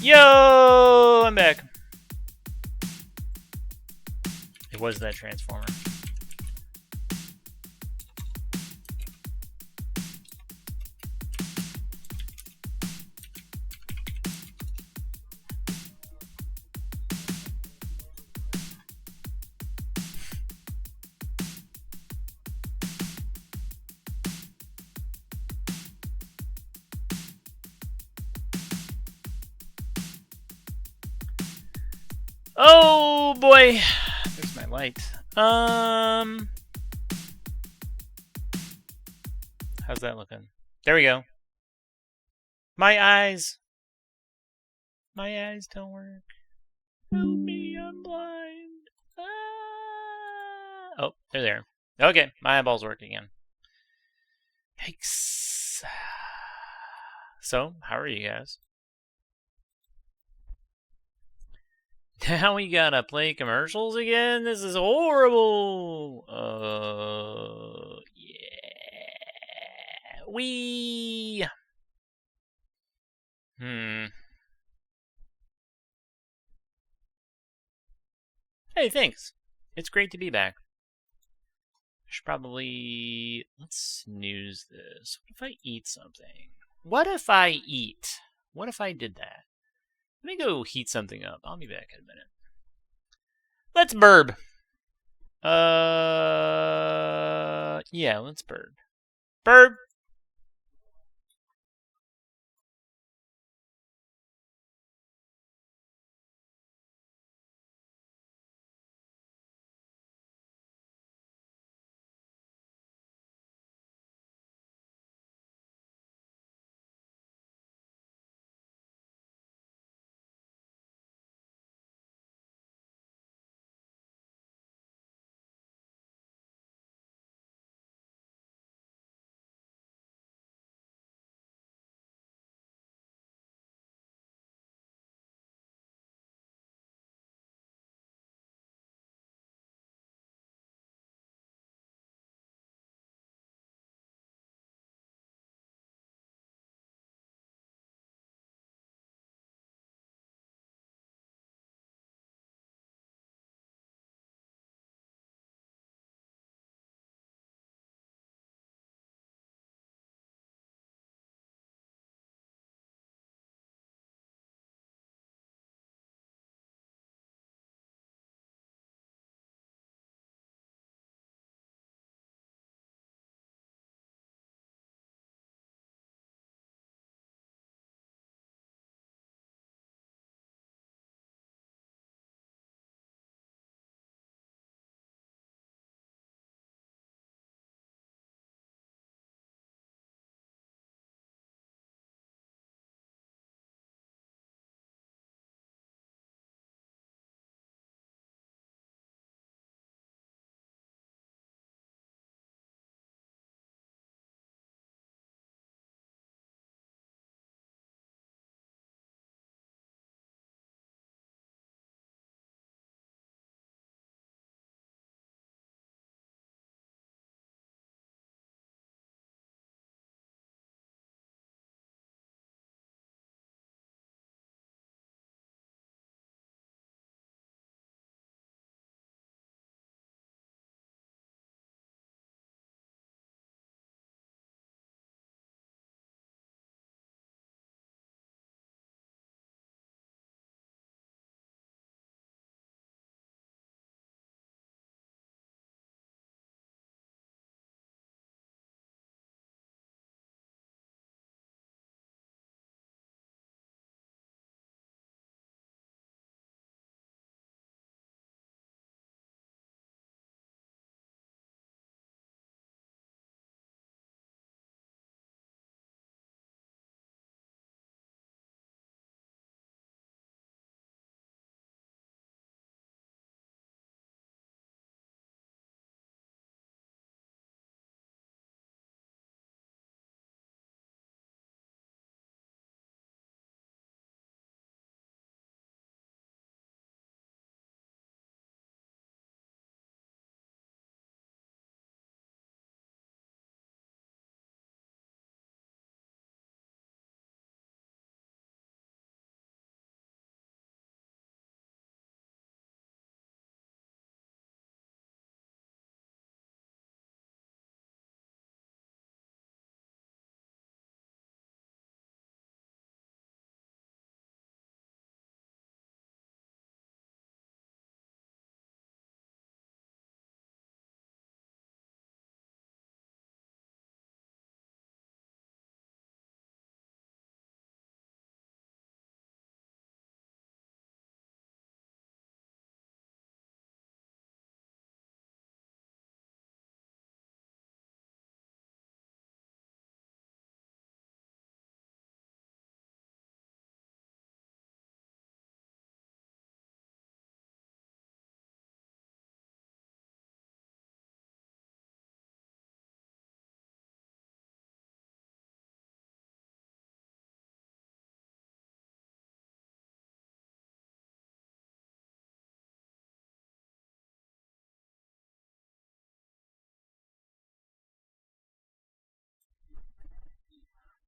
Yo, I'm back. It was that transformer. Oh boy, there's my light. How's that looking? There we go. My eyes don't work. Help me, I'm blind. Ah! Oh, they're there. Okay, my eyeballs work again. Yikes. So, how are you guys? Now we gotta play commercials again? This is horrible! Yeah. Hey, thanks. It's great to be back. I should probably... Let's snooze this. What if I eat something? What if I eat? What if I did that? Let me go heat something up. I'll be back in a minute. Let's burb. Yeah, let's burb. Burb.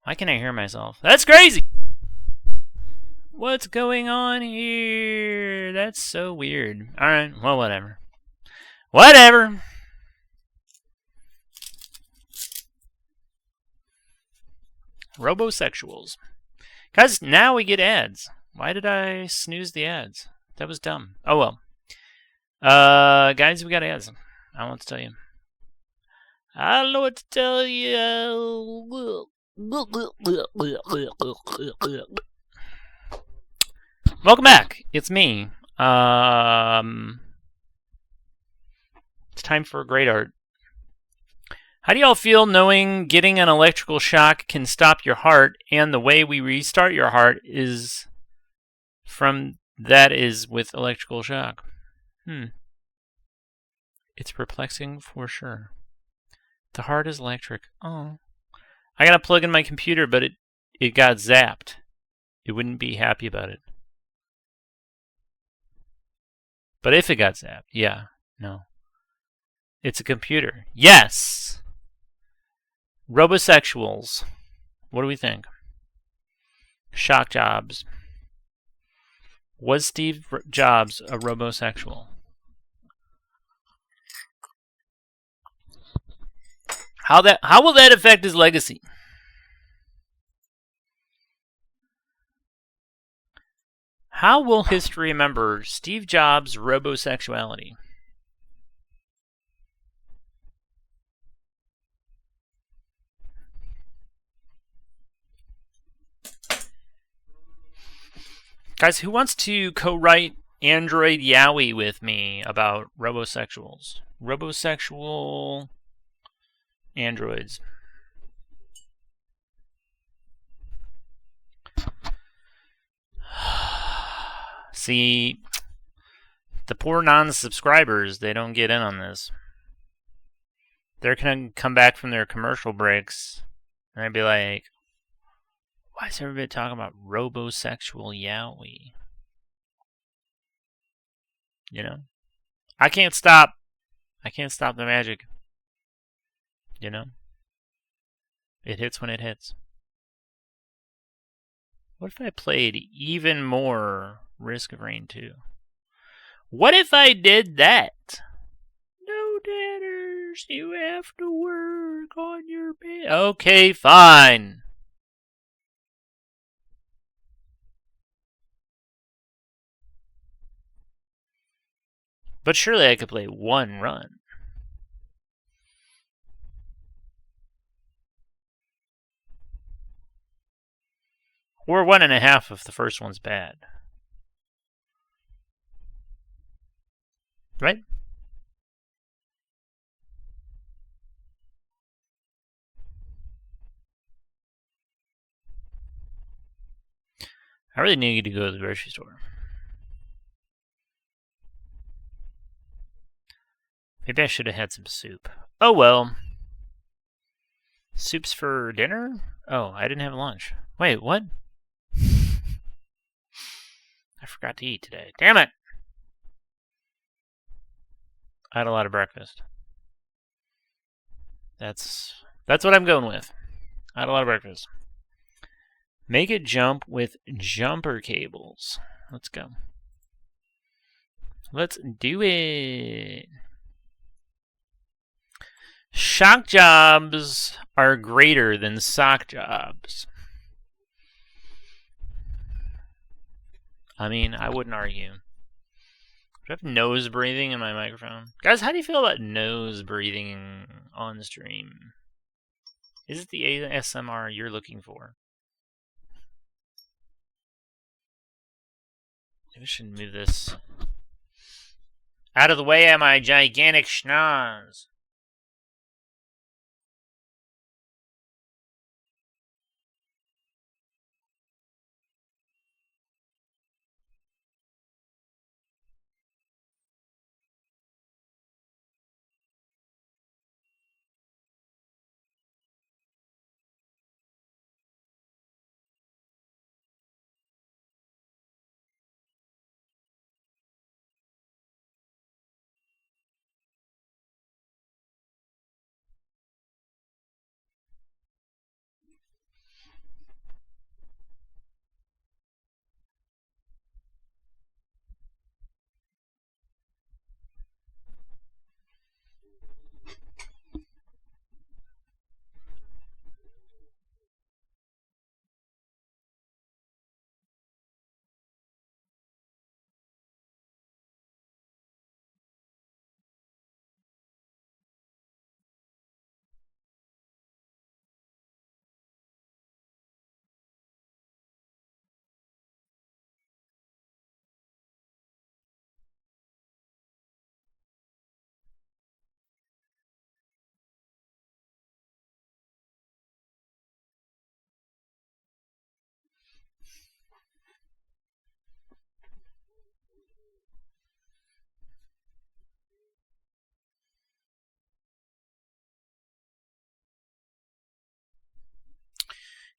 Why can't I hear myself? That's crazy! What's going on here? That's so weird. Alright, well, whatever. Whatever! Robosexuals. Guys, now we get ads. Why did I snooze the ads? That was dumb. Oh well. Guys, we got ads. I don't know what to tell you. I don't know what to tell you. Welcome back. It's me. It's time for great art. How do y'all feel knowing getting an electrical shock can stop your heart, and the way we restart your heart is with electrical shock? It's perplexing for sure. The heart is electric. Oh. I gotta plug in my computer, but it got zapped. It wouldn't be happy about it. But if it got zapped, yeah. No. It's a computer. Yes! Robosexuals. What do we think? Shock jobs. Was Steve Jobs a robosexual? How will that affect his legacy? How will history remember Steve Jobs' robosexuality? Guys, who wants to co-write Android Yowie with me about robosexuals? Robosexual androids. See, the poor non-subscribers, they don't get in on this. They're going to come back from their commercial breaks and they'd be like, why is everybody talking about robosexual Yowie? You know? I can't stop the magic. You know? It hits when it hits. What if I played even more Risk of Rain 2? What if I did that? No debtors, you have to work on your pay. Okay, fine. But surely I could play one run. Or 1.5 if the first one's bad. Right? I really need to go to the grocery store. Maybe I should have had some soup. Oh well. Soup's for dinner? Oh, I didn't have lunch. Wait, what? I forgot to eat today. Damn it! I had a lot of breakfast. That's what I'm going with. I had a lot of breakfast. Make it jump with jumper cables. Let's go. Let's do it. Shock jobs are greater than sock jobs. I mean, I wouldn't argue. Do I have nose breathing in my microphone? Guys, how do you feel about nose breathing on stream? Is it the ASMR you're looking for? Maybe I should move this out of the way of my gigantic schnoz.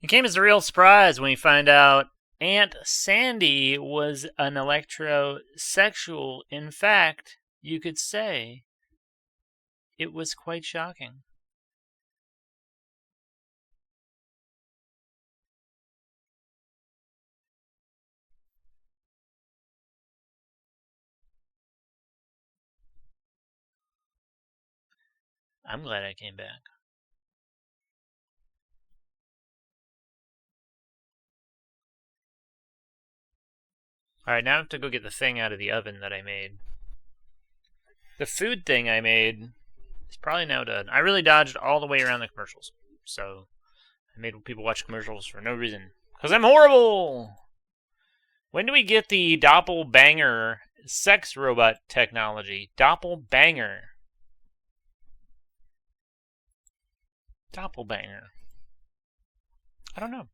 It came as a real surprise when we find out Aunt Sandy was an electrosexual. In fact, you could say it was quite shocking. I'm glad I came back. Alright, now I have to go get the thing out of the oven that I made. The food thing I made is probably now done. I really dodged all the way around the commercials. So, I made people watch commercials for no reason. Because I'm horrible! When do we get the doppelbanger sex robot technology? Doppelbanger. Doppelbanger. I don't know.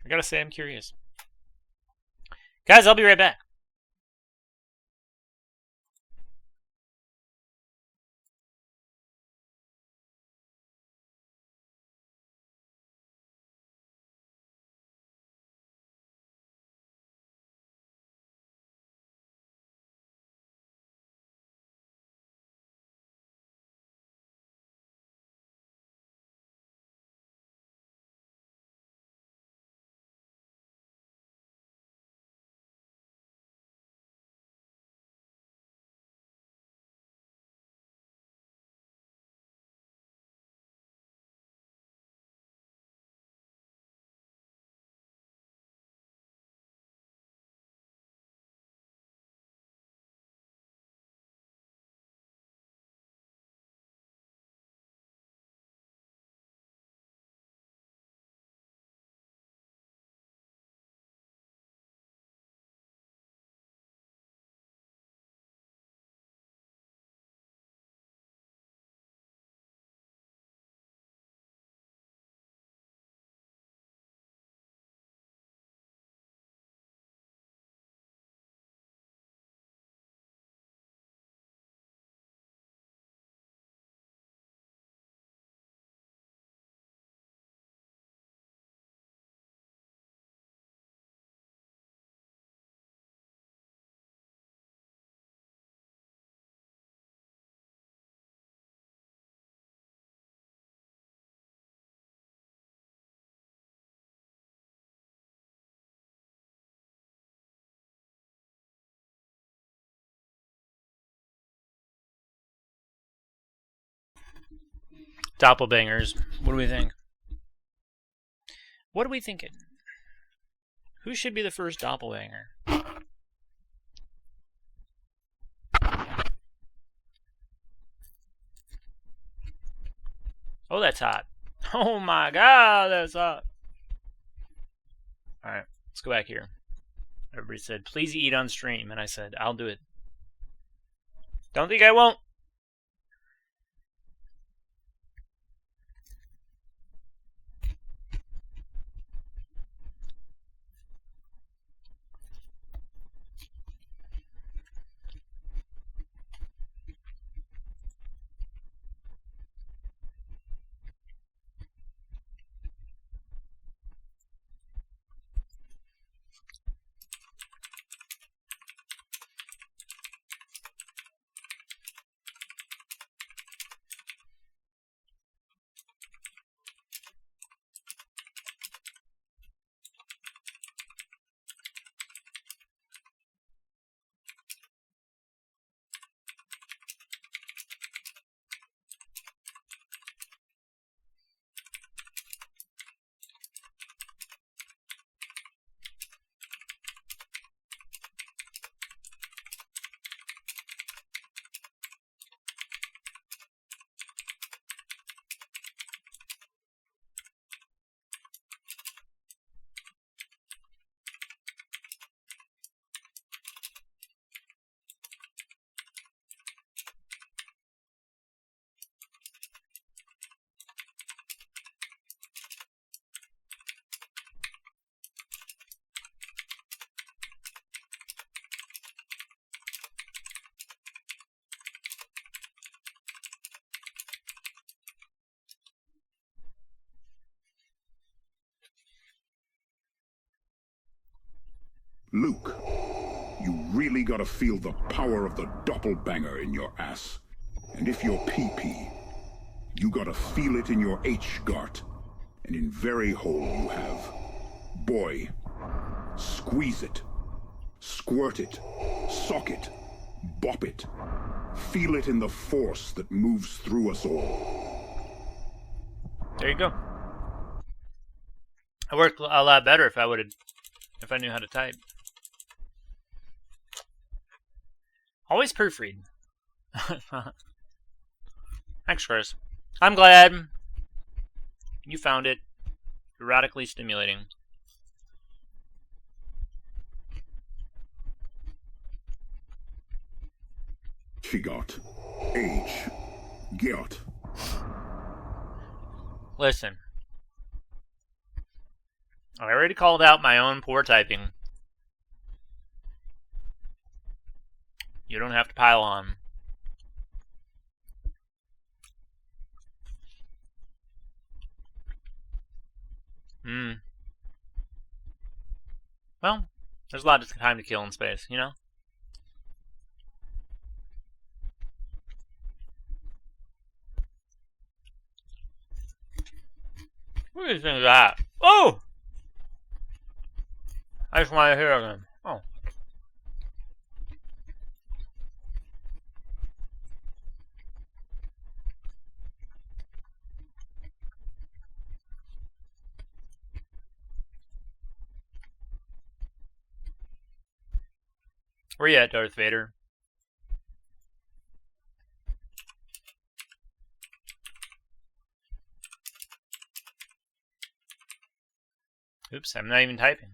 I gotta say, I'm curious. Guys, I'll be right back. Doppelbangers. What do we think? What are we thinking? Who should be the first doppelbanger? Oh, that's hot. Oh my god, that's hot. Alright, let's go back here. Everybody said, please eat on stream. And I said, I'll do it. Don't think I won't. Luke, you really gotta feel the power of the doppelbanger in your ass. And if you're PP, you gotta feel it in your H-gart. And in very hole you have. Boy, squeeze it. Squirt it. Sock it. Bop it. Feel it in the force that moves through us all. There you go. It worked a lot better if I knew how to type. Always proofread. Thanks, Chris. I'm glad you found it erotically stimulating. She got H. Giot. Listen. I already called out my own poor typing. You don't have to pile on. Well, there's a lot of time to kill in space, you know? What do you think of that? Oh! I just want to hear them. Oh. Where you at, Darth Vader? Oops, I'm not even typing.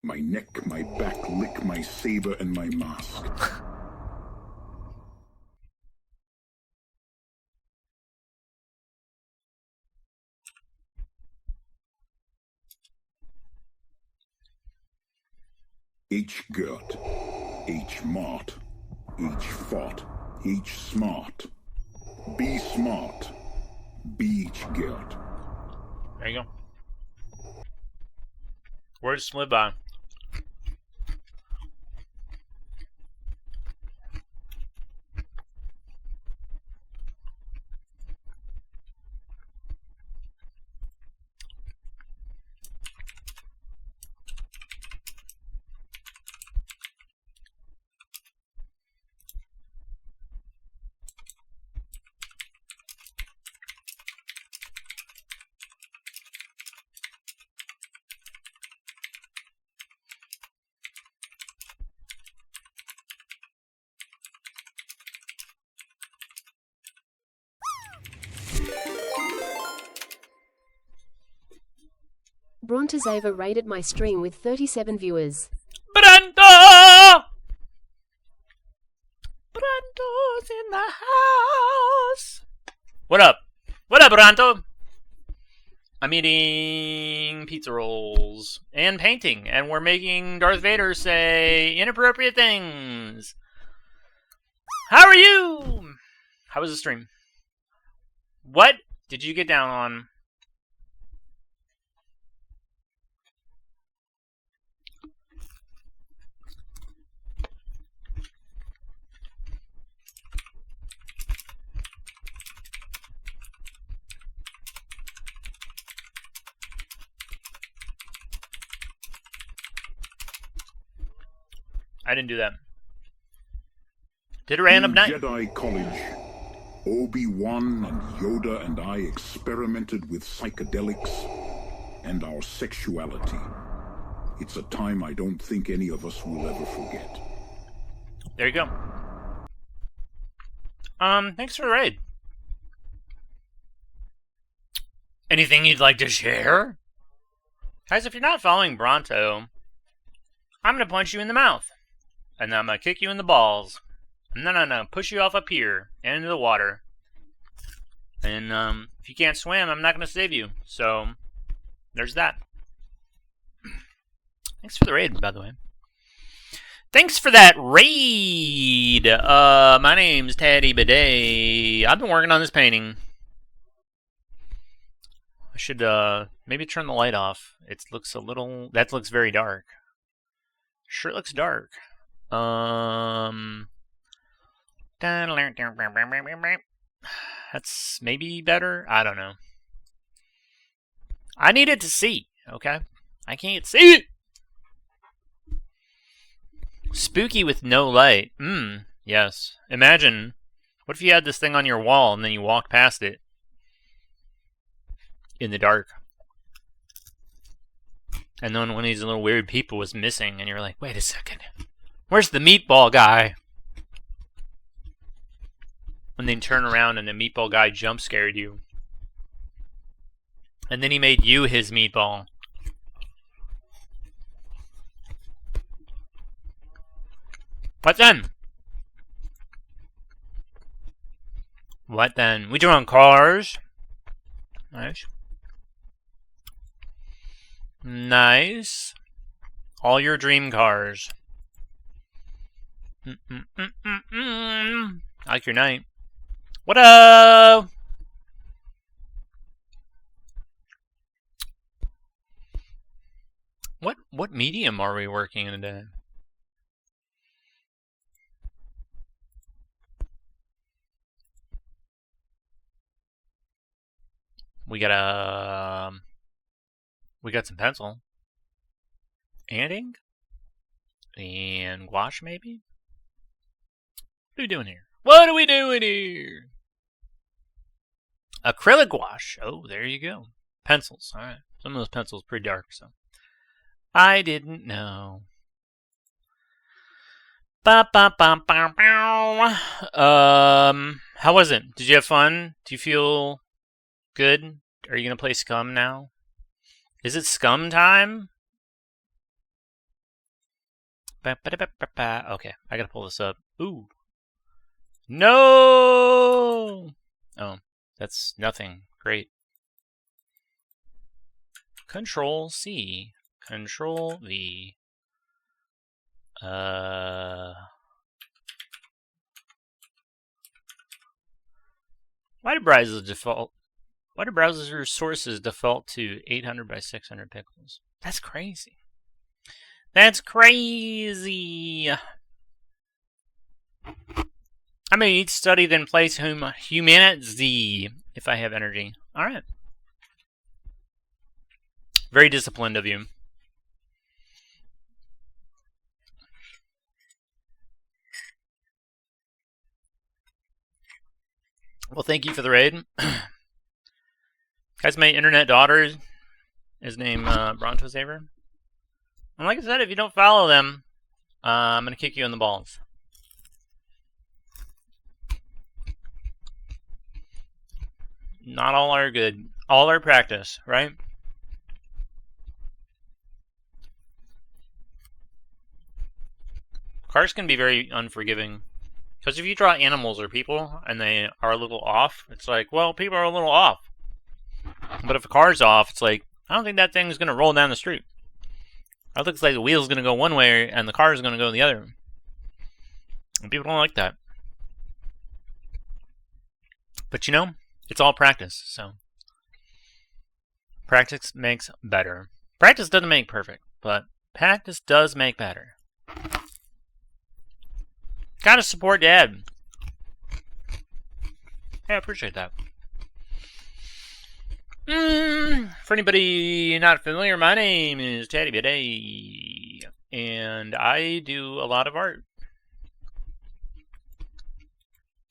My neck, my back, lick my saber and my mask. H. Gert, H. Mart, H. Fought, H. Smart, B. Smart, B. H. Gert. There you go. Words to live by. Brontazava raided my stream with 37 viewers. Brando! Brando's in the house! What up? What up, Brando? I'm eating pizza rolls and painting, and we're making Darth Vader say inappropriate things. How are you? How was the stream? What did you get down on? I didn't do that. Did a random night. Jedi College, Obi-Wan and Yoda and I experimented with psychedelics and our sexuality. It's a time I don't think any of us will ever forget. There you go. Thanks for the raid. Anything you'd like to share? Guys, if you're not following Bronto, I'm going to punch you in the mouth. And then I'm going to kick you in the balls. No. Push you off up here and into the water. And if you can't swim, I'm not going to save you. So, there's that. Thanks for the raid, by the way. Thanks for that raid! My name's Teddy Bidet. I've been working on this painting. I should, maybe turn the light off. It looks a little... That looks very dark. Sure looks dark. That's maybe better? I don't know. I need it to see, okay? I can't see it! Spooky with no light. Yes. Imagine, what if you had this thing on your wall and then you walked past it in the dark? And then one of these little weird people was missing and you're like, wait a second. Where's the meatball guy? And then turn around and the meatball guy jump scared you. And then he made you his meatball. What then? What then? We draw on cars. Nice. Nice. All your dream cars. I like your night. What up? What medium are we working in today? We got some pencil and ink and gouache, maybe. What are we doing here? What are we doing here? Acrylic gouache. Oh, there you go. Pencils. All right. Some of those pencils are pretty dark, so I didn't know. How was it? Did you have fun? Do you feel good? Are you gonna play Scum now? Is it Scum time? Okay, I gotta pull this up. Ooh. No! Oh, that's nothing. Great. Control C. Control V. Why do browser sources default to 800 by 600 pixels? That's crazy. That's crazy. I may each study then place humanity if I have energy. All right. Very disciplined of you. Well, thank you for the raid. Guys, my internet daughter is named Bronto Saver. And like I said, if you don't follow them, I'm going to kick you in the balls. Not all are good. All are practice, right? Cars can be very unforgiving. Because if you draw animals or people and they are a little off, it's like, well, people are a little off. But if a car's off, it's like, I don't think that thing's going to roll down the street. It looks like the wheel's going to go one way and the car's going to go the other. And people don't like that. But you know, it's all practice, so. Practice makes better. Practice doesn't make perfect, but practice does make better. Gotta support Dad. Yeah, I appreciate that. For anybody not familiar, my name is Teddy Bidet, and I do a lot of art.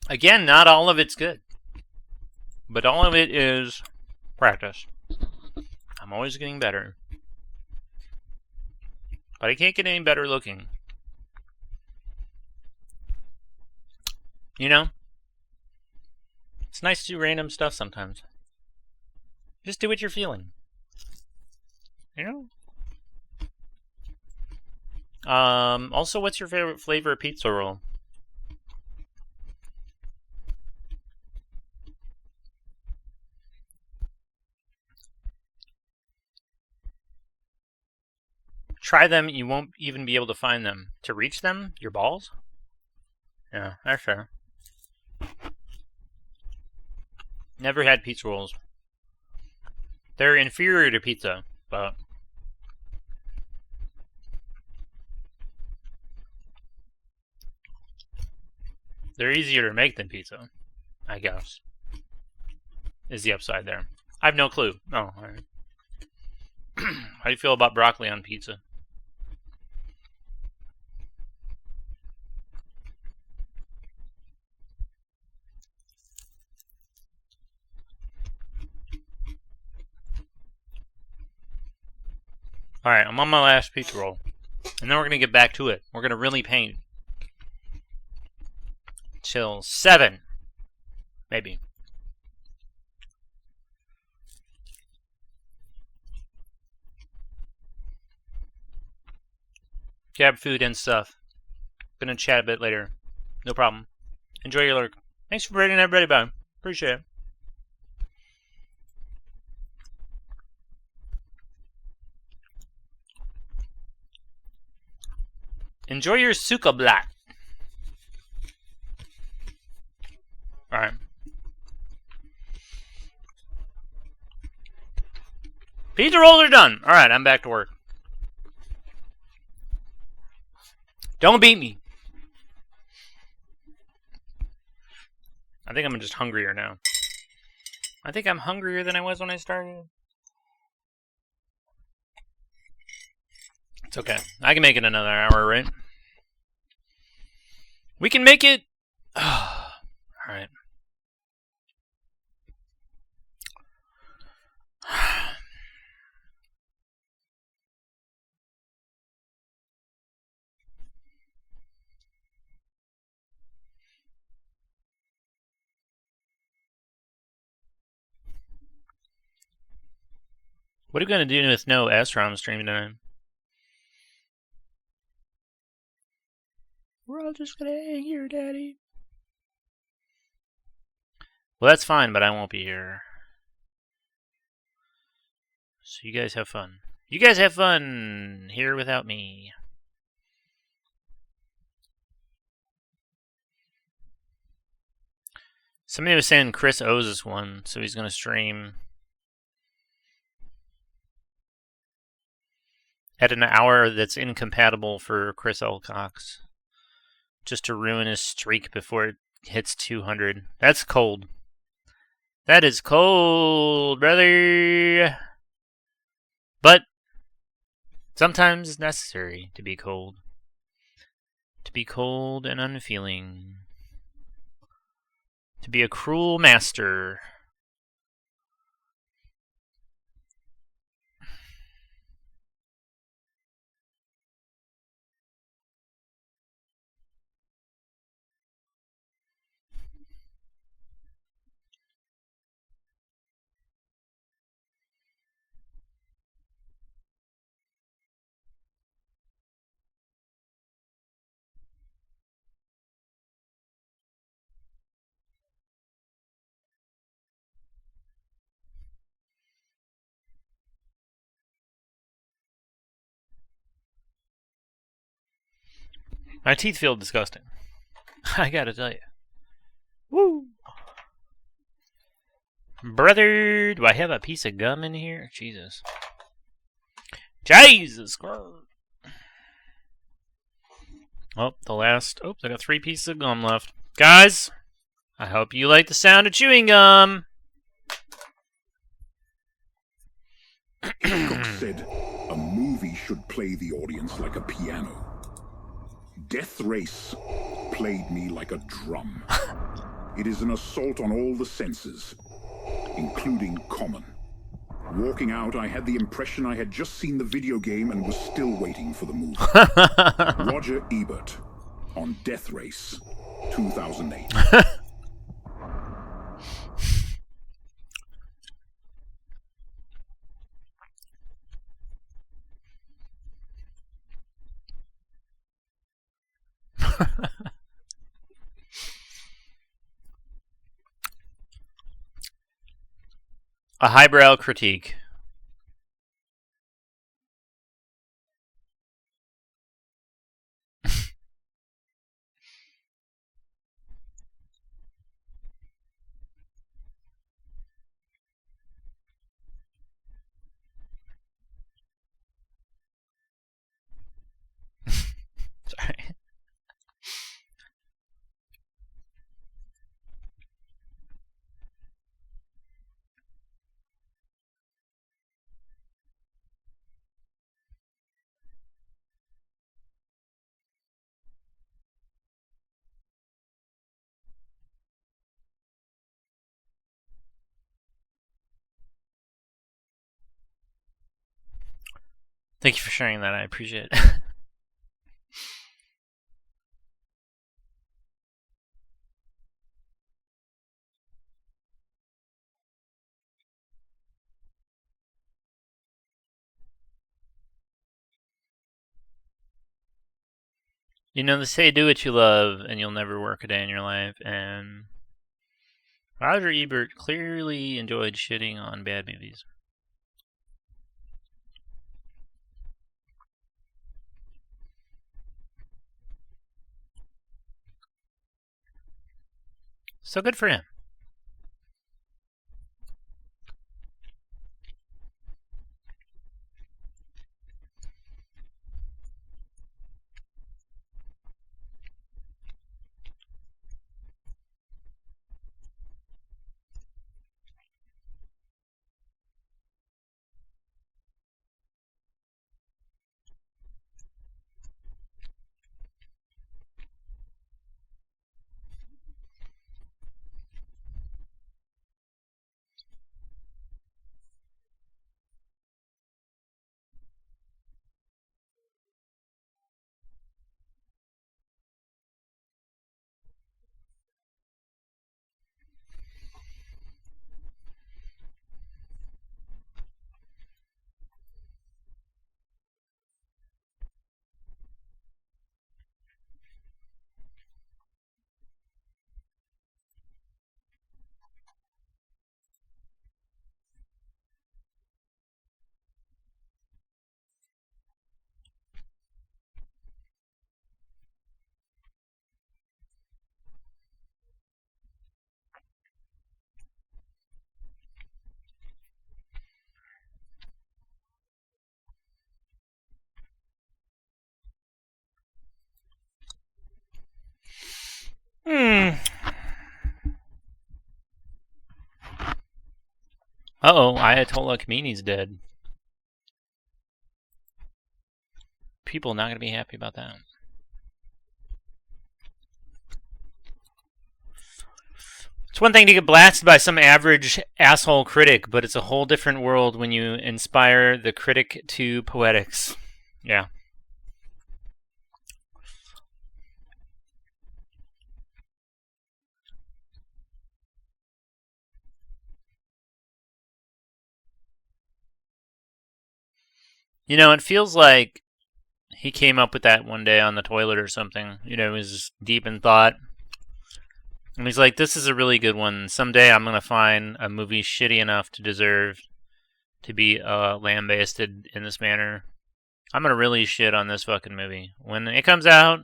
Again, not all of it's good, but all of it is practice. I'm always getting better, but I can't get any better looking. You know? It's nice to do random stuff sometimes. Just do what you're feeling. You know? Also, what's your favorite flavor of pizza roll? Try them, you won't even be able to find them. To reach them, your balls? Yeah, that's fair. Never had pizza rolls. They're inferior to pizza, but they're easier to make than pizza, I guess. Is the upside there. I have no clue. Oh, alright. How do you feel about broccoli on pizza? Alright, I'm on my last pizza roll. And then we're going to get back to it. We're going to really paint. Till 7. Maybe. Grab food and stuff. Gonna chat a bit later. No problem. Enjoy your lurk. Thanks for bringing everybody by. Appreciate it. Enjoy your Suka Black. Alright. Pizza rolls are done. Alright, I'm back to work. Don't beat me. I think I'm just hungrier now. I think I'm hungrier than I was when I started. It's okay. I can make it another hour, right? We can make it... Alright. What are we going to do with no SROM stream tonight? We're all just going to hang here, Daddy. Well, that's fine, but I won't be here. So you guys have fun. You guys have fun here without me. Somebody was saying Chris owes us one, so he's going to stream at an hour that's incompatible for Chris L. Cox. Just to ruin his streak before it hits 200. That's cold. That is cold, brother. But sometimes it's necessary to be cold. To be cold and unfeeling. To be a cruel master. My teeth feel disgusting. I gotta tell you. Woo! Brother, do I have a piece of gum in here? Jesus. Jesus Christ. Oh, the last... Oops, I got 3 pieces of gum left. Guys, I hope you like the sound of chewing gum. Hitchcock said, a movie should play the audience like a piano. Death Race played me like a drum. It is an assault on all the senses, including common. Walking out, I had the impression I had just seen the video game and was still waiting for the movie. Roger Ebert on Death Race, 2008. A highbrow critique. Sorry. Thank you for sharing that. I appreciate it. You know, they say do what you love and you'll never work a day in your life, and Roger Ebert clearly enjoyed shitting on bad movies. So good for him. Uh-oh, Ayatollah Khomeini's dead. People not going to be happy about that. It's one thing to get blasted by some average asshole critic, but it's a whole different world when you inspire the critic to poetics. Yeah. You know, it feels like he came up with that one day on the toilet or something. You know, he was deep in thought. And he's like, this is a really good one. Someday I'm going to find a movie shitty enough to deserve to be lambasted in this manner. I'm going to really shit on this fucking movie. When it comes out,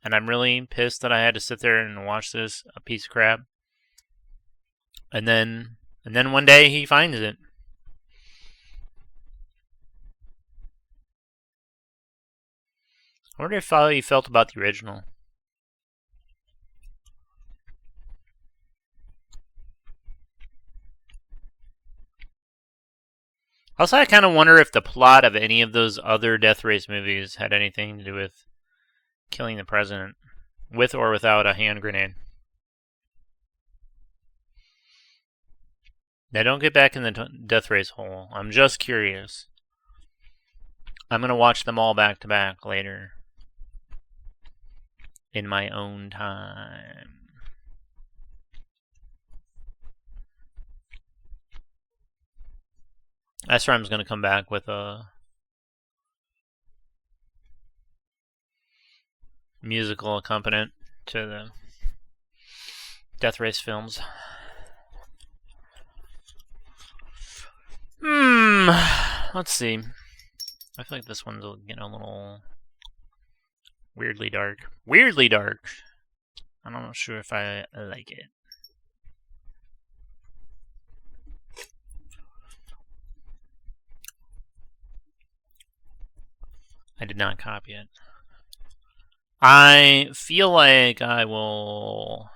and I'm really pissed that I had to sit there and watch this, a piece of crap. And then one day he finds it. I wonder if how he felt about the original. Also, I kind of wonder if the plot of any of those other Death Race movies had anything to do with killing the president, with or without a hand grenade. Now, don't get back in the Death Race hole. I'm just curious. I'm going to watch them all back to back later. In my own time. SRAM's going to come back with a musical accompaniment to the Death Race films. Hmm. Let's see. I feel like this one's getting a little weirdly dark. Weirdly dark. I'm not sure if I like it. I did not copy it. I feel like I will.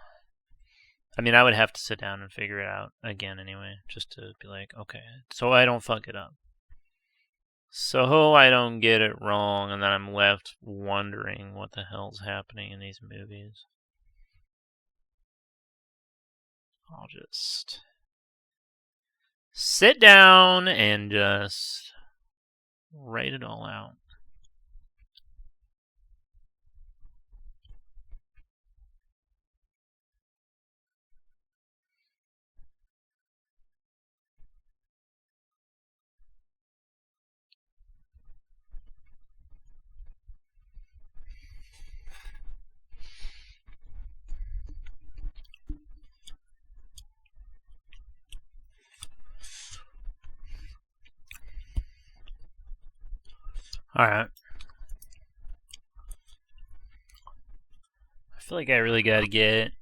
I mean, I would have to sit down and figure it out again anyway, just to be like, okay, so I don't fuck it up. So I don't get it wrong, and then I'm left wondering what the hell's happening in these movies. I'll just sit down and just write it all out. Alright. I feel like I really gotta get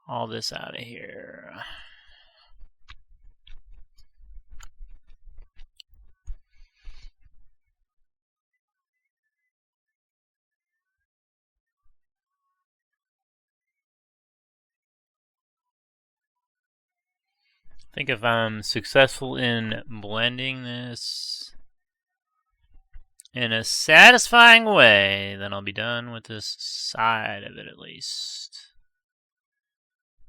all this out of here. I think if I'm successful in blending this in a satisfying way, then I'll be done with this side of it at least.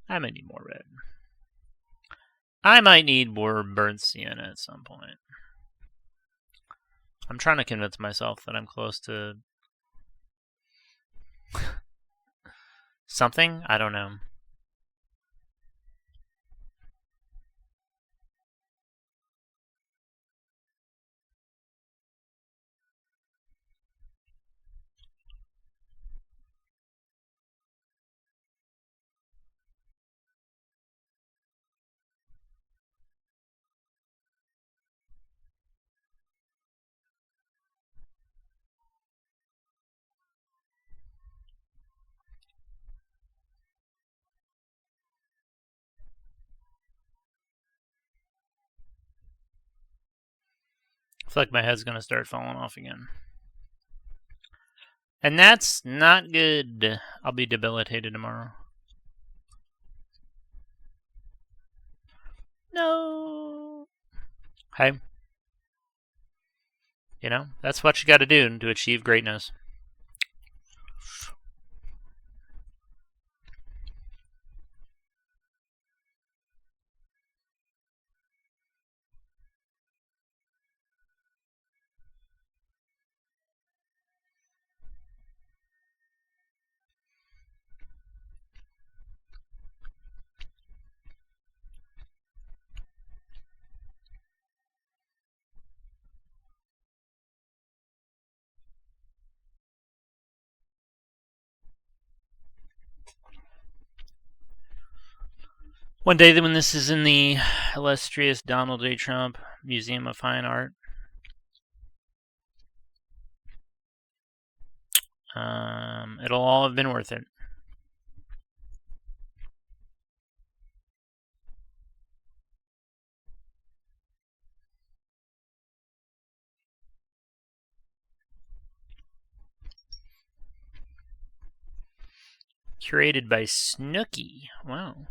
I might need more red. I might need more burnt sienna at some point. I'm trying to convince myself that I'm close to something. I don't know. I feel like my head's gonna start falling off again. And that's not good. I'll be debilitated tomorrow. No. Hey. You know, that's what you gotta do to achieve greatness. One day when this is in the illustrious Donald J. Trump Museum of Fine Art, it'll all have been worth it. Curated by Snooki. Wow.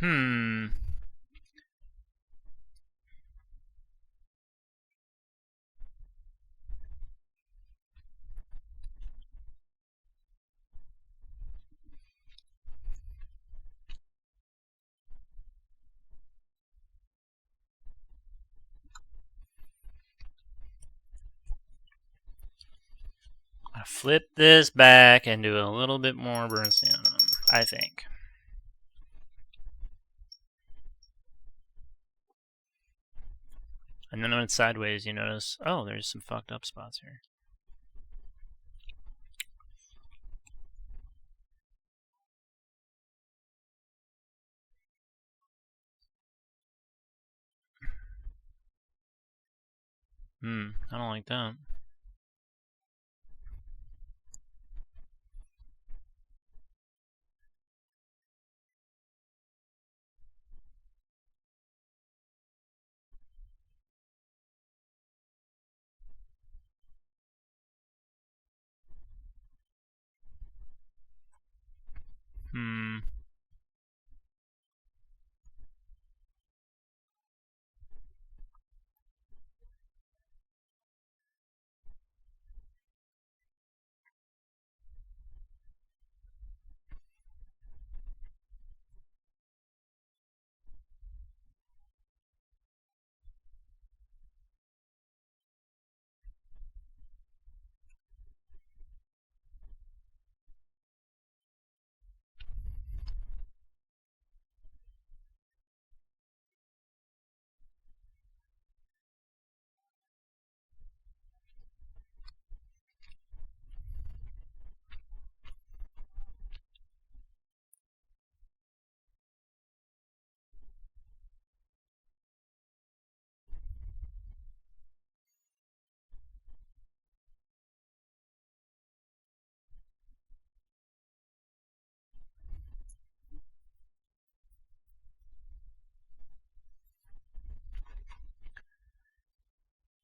Hmm. I'll flip this back and do a little bit more bernstein on them, I think. And then when it's sideways, you notice, oh, there's some fucked up spots here. I don't like that. Hmm.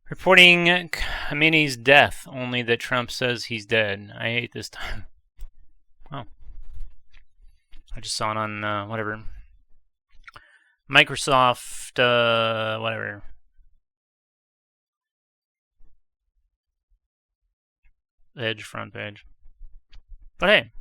Reporting Khamenei's death, only that Trump says he's dead. I hate this time. Oh. I just saw it on, whatever. Microsoft, whatever. Edge front page. But hey.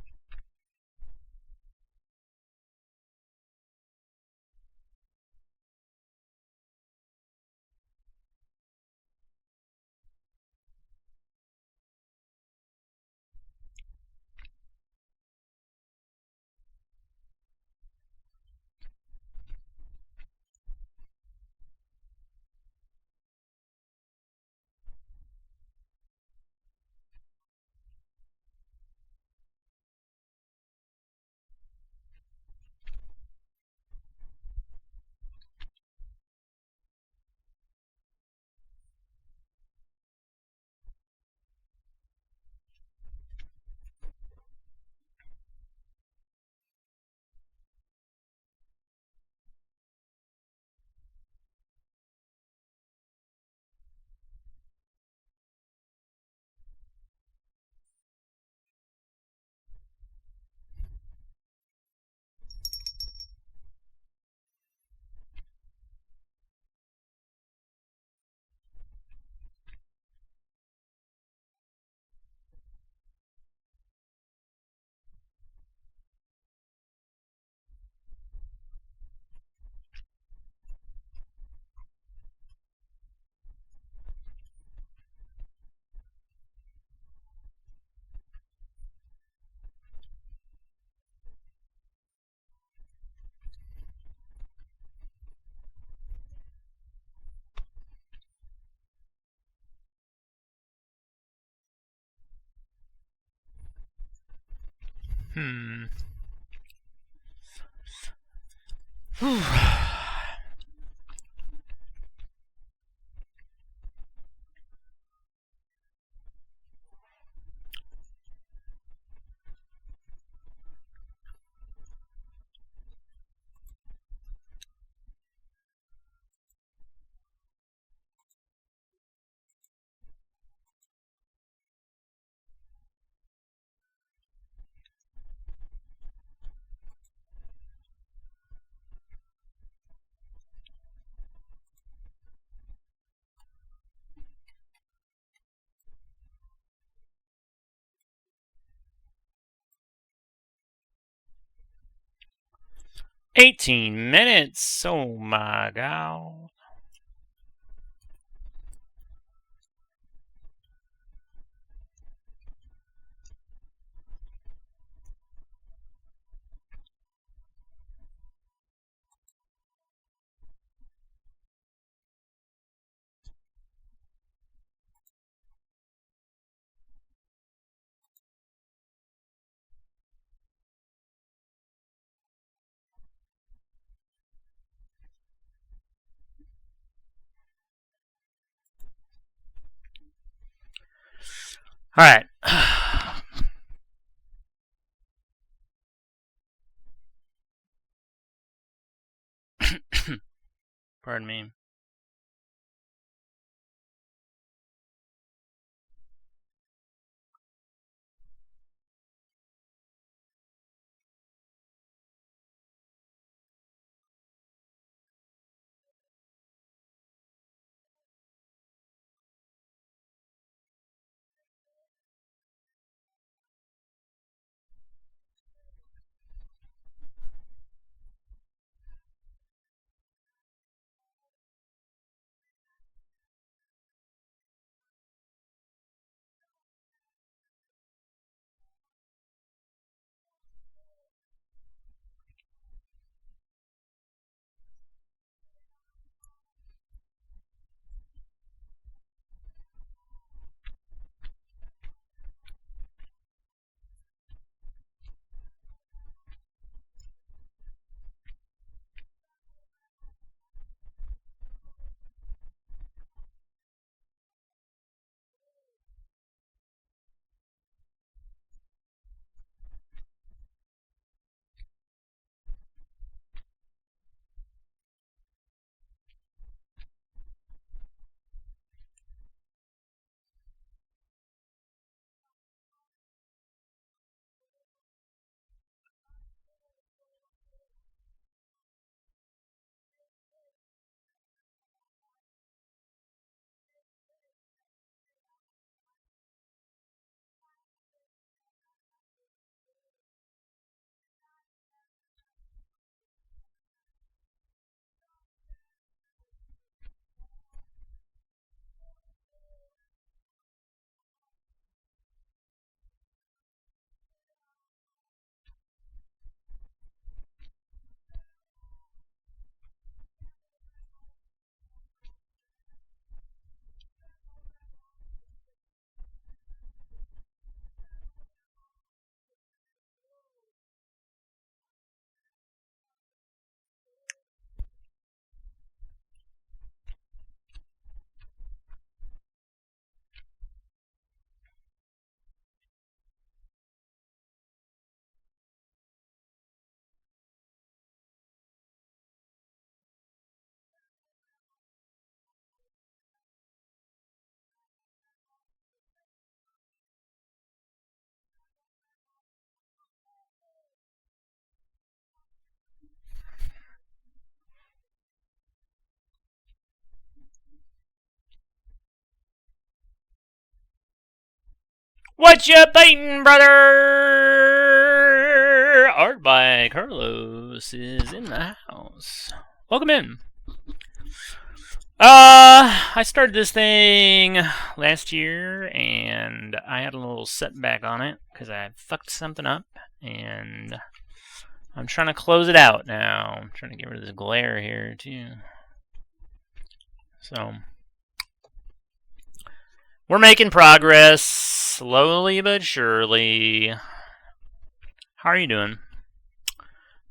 Hmm. 18 minutes. Oh my god. All right. Pardon me. What you biting, brother? Art by Carlos is in the house. Welcome in. I started this thing last year, and I had a little setback on it because I fucked something up, and I'm trying to close it out now. I'm trying to get rid of this glare here too. So we're making progress, slowly but surely. How are you doing?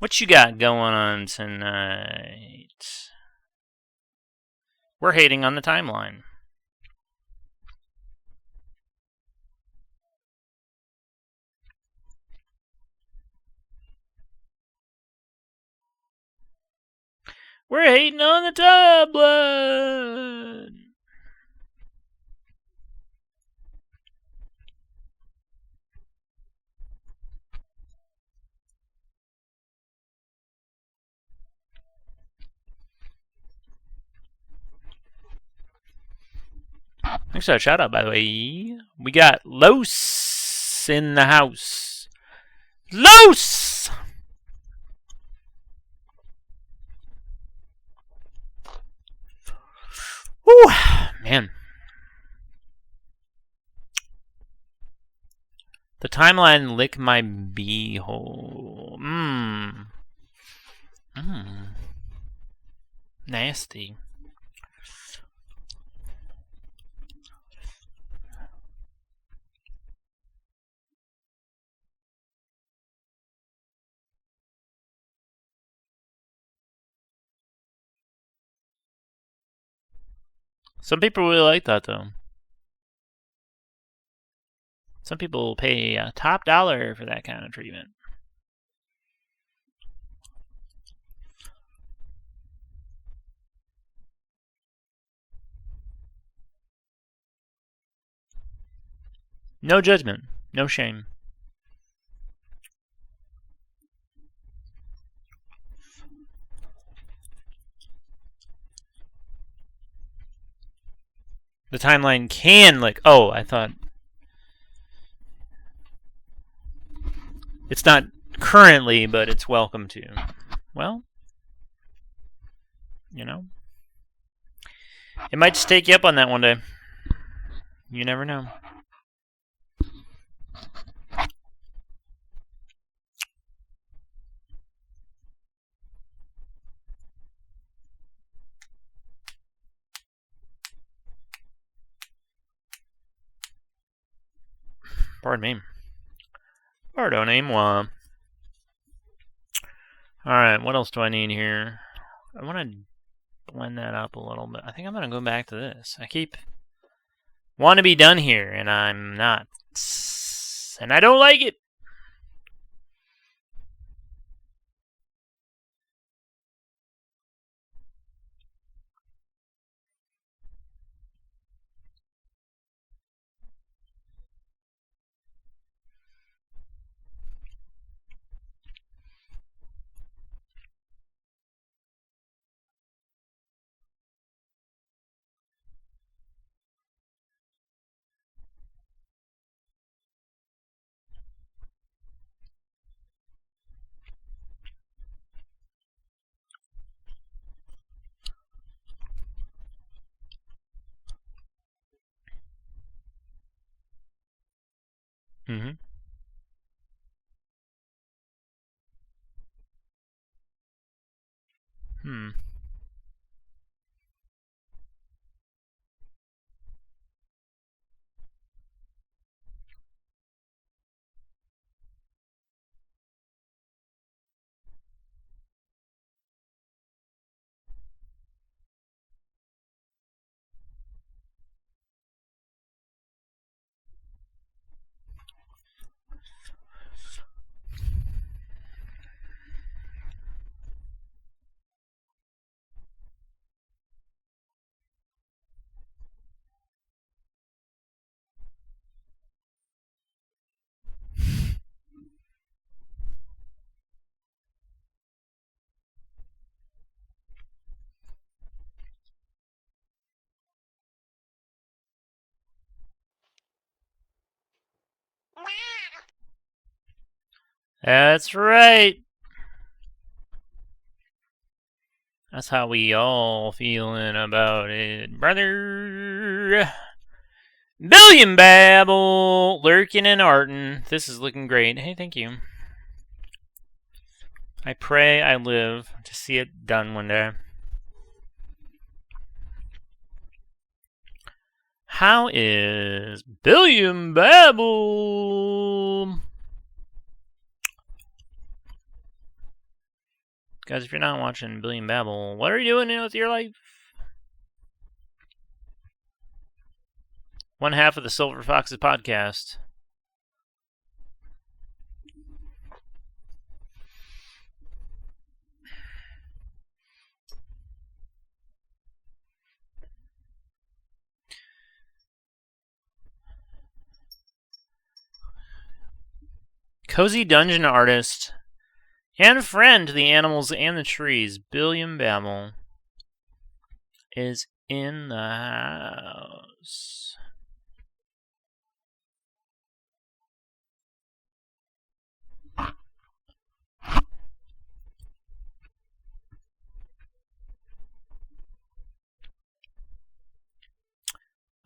What you got going on tonight? We're hating on the timeline. We're hating on the timeline. Thanks for that shout out, by the way. We got Los in the house. Los! Whew, man. The timeline lick my beehole. Nasty. Some people really like that, though. Some people pay top dollar for that kind of treatment. No judgment. No shame. The timeline can lick. Oh, I thought. It's not currently, but it's welcome to. Well, you know. It might just take you up on that one day. You never know. Pardon me. Pardonnez-moi. Alright, what else do I need here? I want to blend that up a little bit. I think I'm going to go back to this. I keep want to be done here, and I'm not. And I don't like it. Mm-hmm. That's right. That's how we all feeling about it, brother. Billion Babble, lurking and artin. This is looking great. Hey, thank you. I pray I live to see it done one day. How is Billion Babble? Guys, if you're not watching Billion Babble, what are you doing with your life? One half of the Silver Foxes podcast. Cozy dungeon artist and friend to the animals and the trees, Billion Babble, is in the house.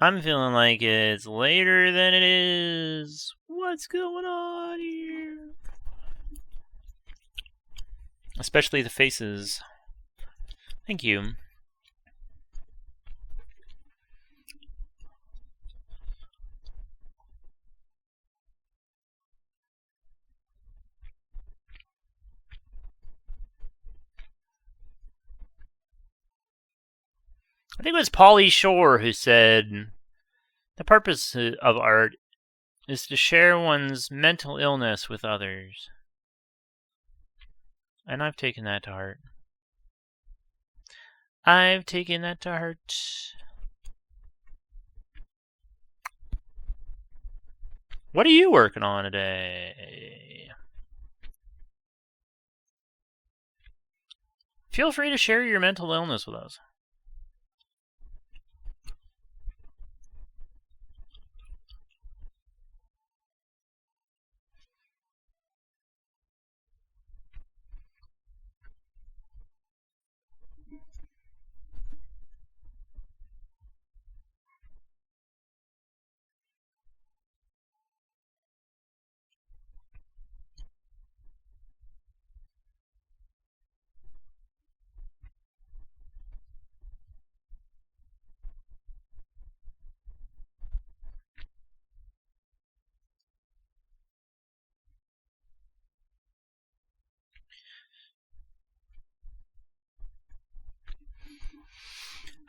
I'm feeling like it's later than it is. What's going on here? Especially the faces. Thank you. I think it was Pauly Shore who said, the purpose of art is to share one's mental illness with others. And I've taken that to heart. I've taken that to heart. What are you working on today? Feel free to share your mental illness with us.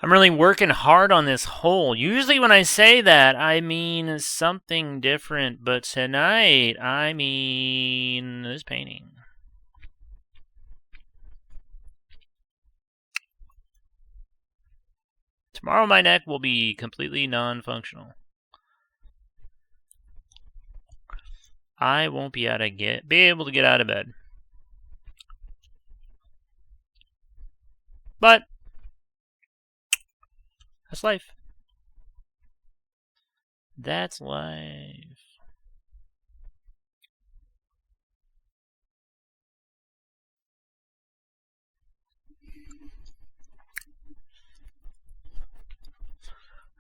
I'm really working hard on this hole. Usually when I say that, I mean something different, but tonight, I mean this painting. Tomorrow my neck will be completely non-functional. I won't be able to get out of bed. But that's life. That's life.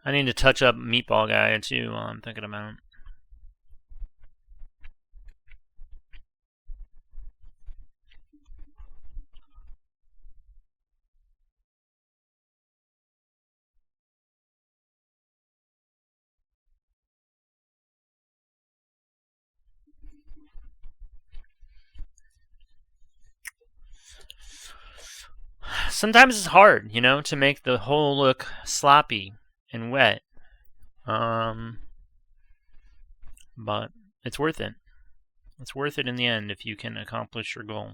I need to touch up Meatball Guy too while I'm thinking about it. Sometimes it's hard, to make the hole look sloppy and wet. But it's worth it. It's worth it in the end if you can accomplish your goal.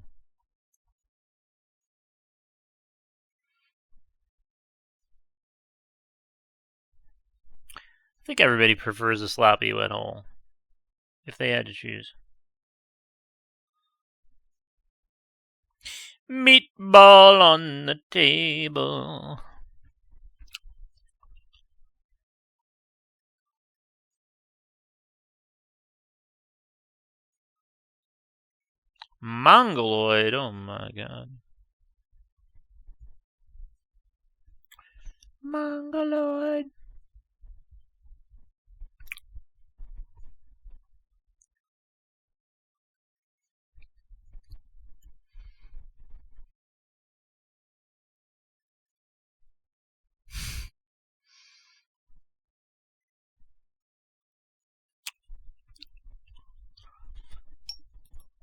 I think everybody prefers a sloppy wet hole, if they had to choose. Meatball on the table. Mongoloid, oh my god. Mongoloid.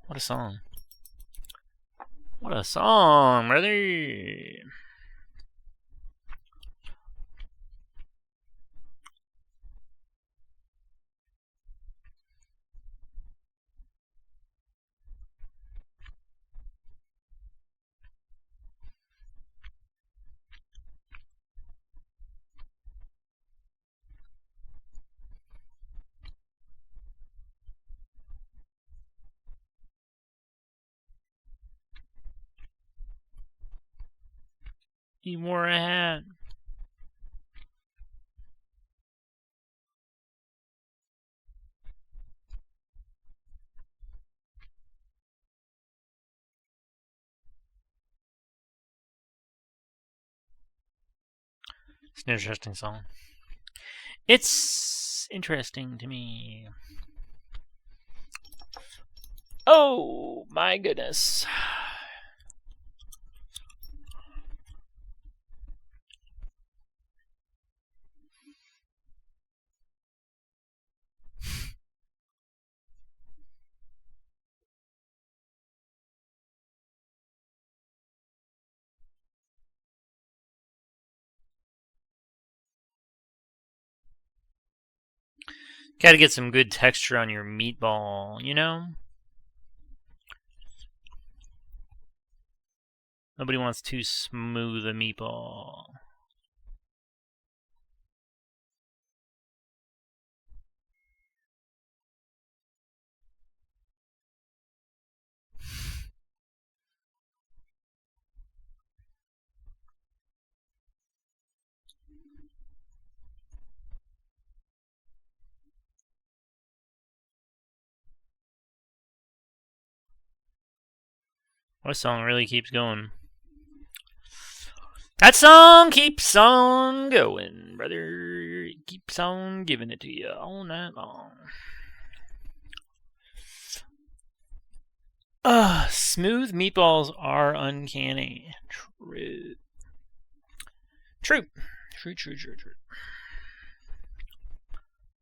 What a song. What a song, brother. He wore a hat. It's an interesting song. It's interesting to me. Oh my goodness. Gotta get some good texture on your meatball, you know? Nobody wants too smooth a meatball. What song really keeps going? That song keeps on going, brother. It keeps on giving it to you all night long. Smooth meatballs are uncanny. True. True. True, true, true, true.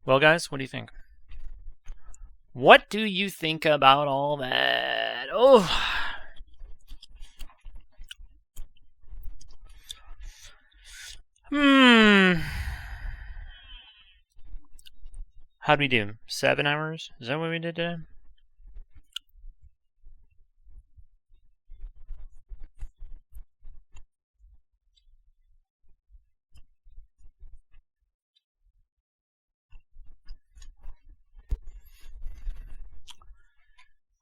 Well, guys, what do you think? What do you think about all that? Oh. How'd we do? 7 hours? Is that what we did today?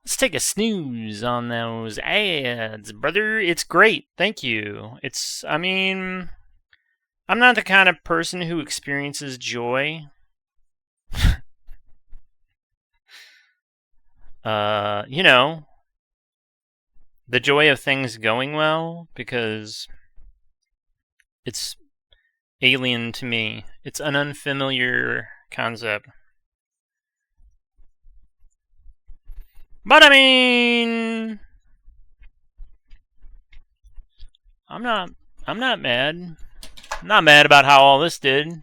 Let's take a snooze on those ads, brother. It's great. Thank you. I mean, I'm not the kind of person who experiences joy. You know, the joy of things going well, because it's alien to me. It's an unfamiliar concept. But I mean, I'm not mad. I'm not mad about how all this did.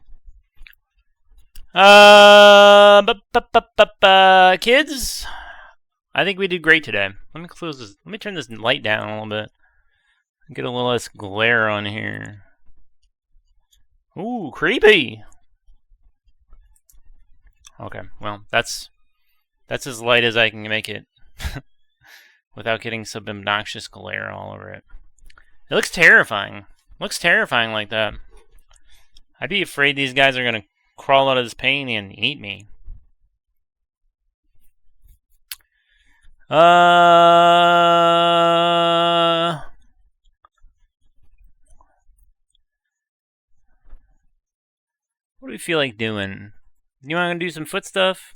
Kids, I think we did great today. Let me close this. Let me turn this light down a little bit. Get a little less glare on here. Ooh, creepy. Okay, well, that's as light as I can make it without getting some obnoxious glare all over it. It looks terrifying. Looks terrifying like that. I'd be afraid these guys are gonna crawl out of this pain and eat me. What do we feel like doing? You want to do some foot stuff?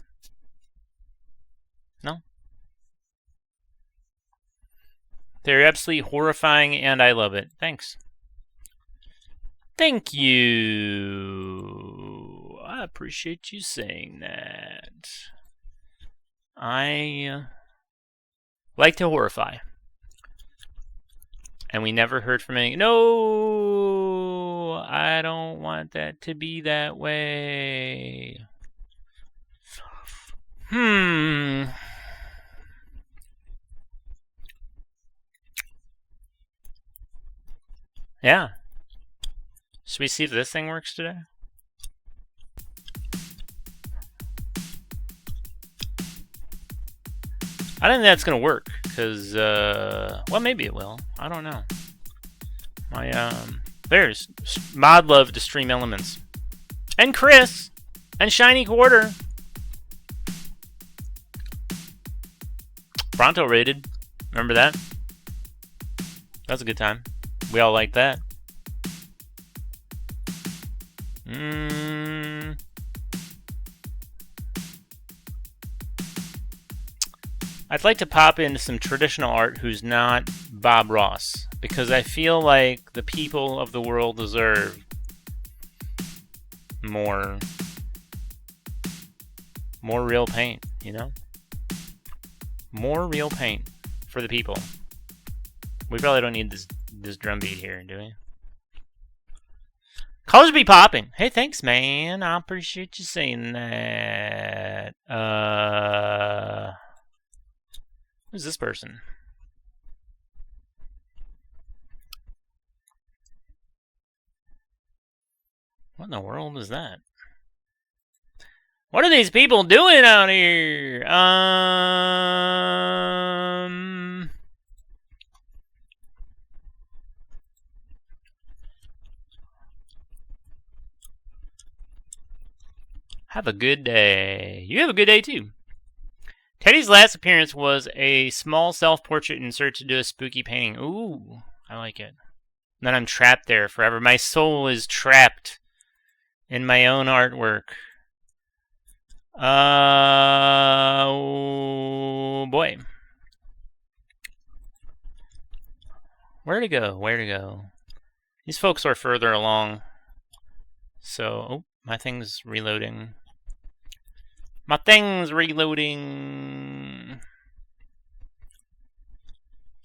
No? They're absolutely horrifying and I love it. Thanks. Thank you. I appreciate you saying that. I like to horrify. And we never heard from any. No, I don't want that to be that way. Yeah. Should we see if this thing works today? I don't think that's gonna work, because, well, maybe it will. I don't know. There's Mod Love to Stream Elements. And Chris! And Shiny Quarter! Pronto rated. Remember that? That was a good time. We all like that. I'd like to pop into some traditional art who's not Bob Ross, because I feel like the people of the world deserve more More real paint, you know? More real paint for the people. We probably don't need this drum beat here, do we? Colors be popping. Hey, thanks, man. I appreciate you saying that. Who's this person? What in the world is that? What are these people doing out here? Have a good day. You have a good day too. Teddy's last appearance was a small self-portrait in search to do a spooky painting. Ooh, I like it. And then I'm trapped there forever. My soul is trapped in my own artwork. Oh boy. Where to go? Where to go? These folks are further along. So, oh, my thing's reloading. My thing's reloading.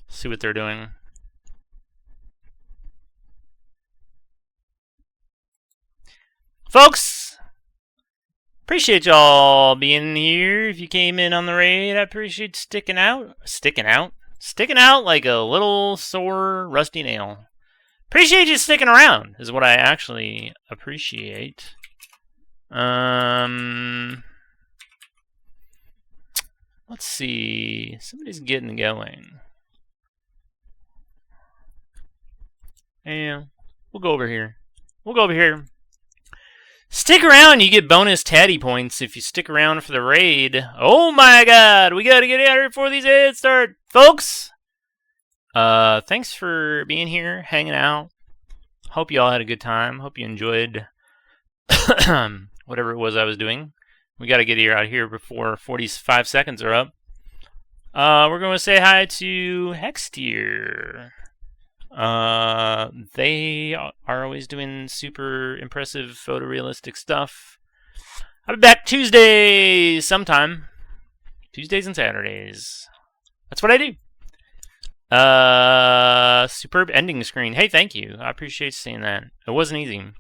See what they're doing. Folks, appreciate y'all being here. If you came in on the raid, I appreciate sticking out. Sticking out like a little sore, rusty nail. Appreciate you sticking around, is what I actually appreciate. Let's see. Somebody's getting going. Yeah, we'll go over here. Stick around, you get bonus Taddy points if you stick around for the raid. Oh my god, we gotta get out of here before these ads start. Folks, thanks for being here, hanging out. Hope you all had a good time. Hope you enjoyed whatever it was I was doing. We gotta get out of here before 45 seconds are up. We're gonna say hi to Hextier. They are always doing super impressive photorealistic stuff. I'll be back Tuesdays sometime. Tuesdays and Saturdays. That's what I do. Superb ending screen. Hey, thank you. I appreciate seeing that. It wasn't easy.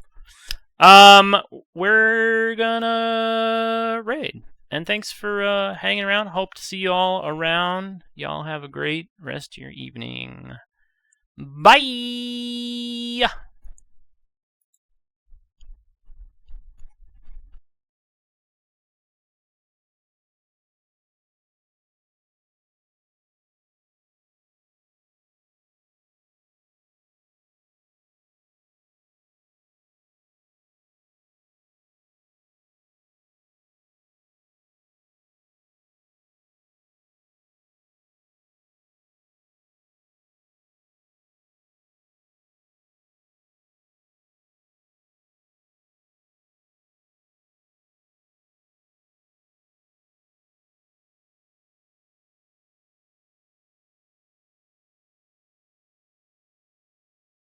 We're gonna raid. And thanks for hanging around. Hope to see you all around. Y'all have a great rest of your evening. Bye!